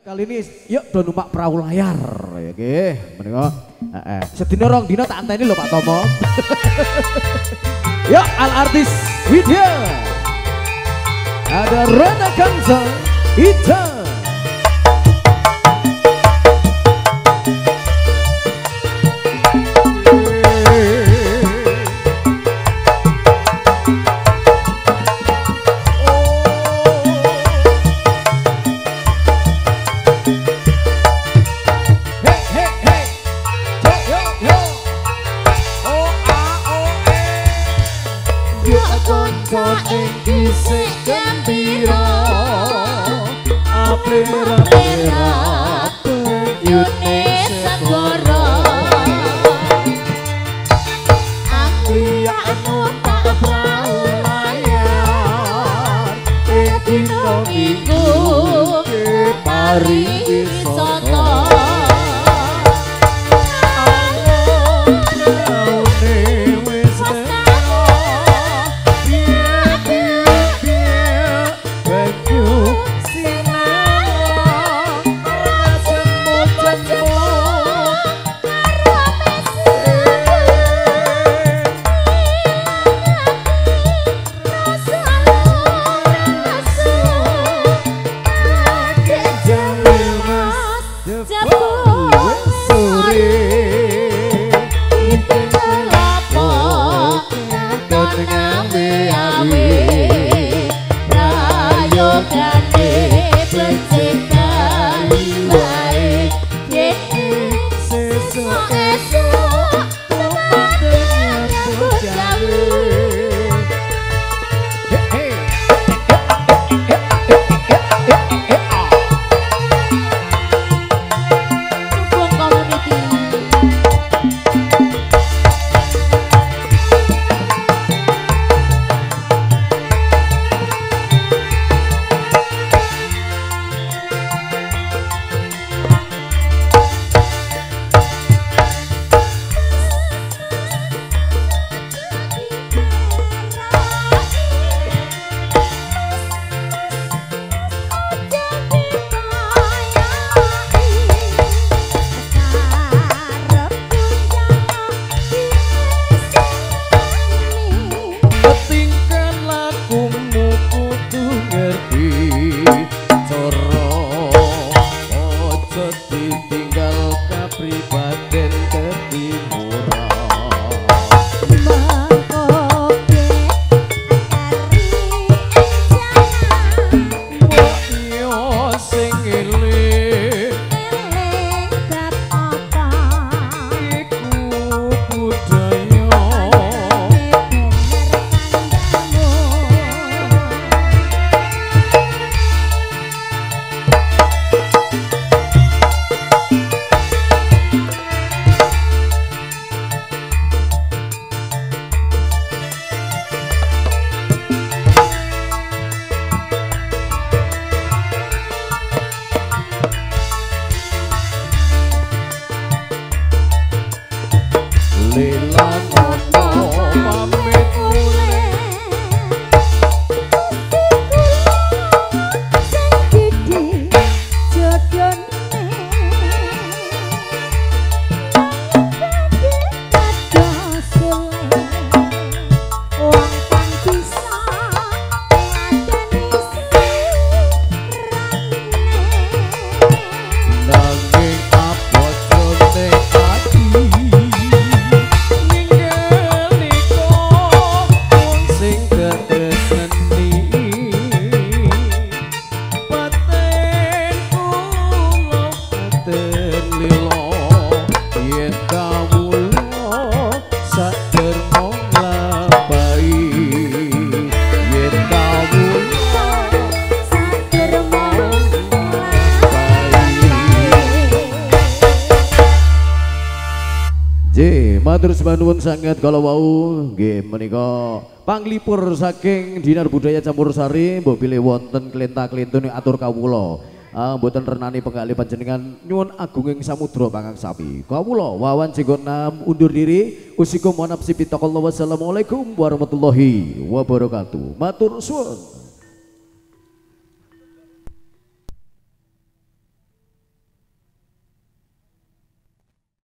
Kali ini yuk do numpak perahu layar ya nggih menika sedina rong dina tak anteni lho Pak Tomo. Yuk al artis Widya. Ada Rana Kanza Ita. Isik gembira apira-pira penyune segoro Angliakmu tak perahu layar dino minggu pari soto Matur nuwun sanget kalau wau nggih menika panglipur saking Dinar Budaya Campursari mbok pilih wonten klenta-klentun atur kawula mboten renani penggalih panjenengan nyuwun agunging samudra pangangsapi kawula Wawan Jenggonam undur diri usikum wa nafsi pitaqallahu wassalamualaikum warahmatullahi wabarakatuh matur suwun.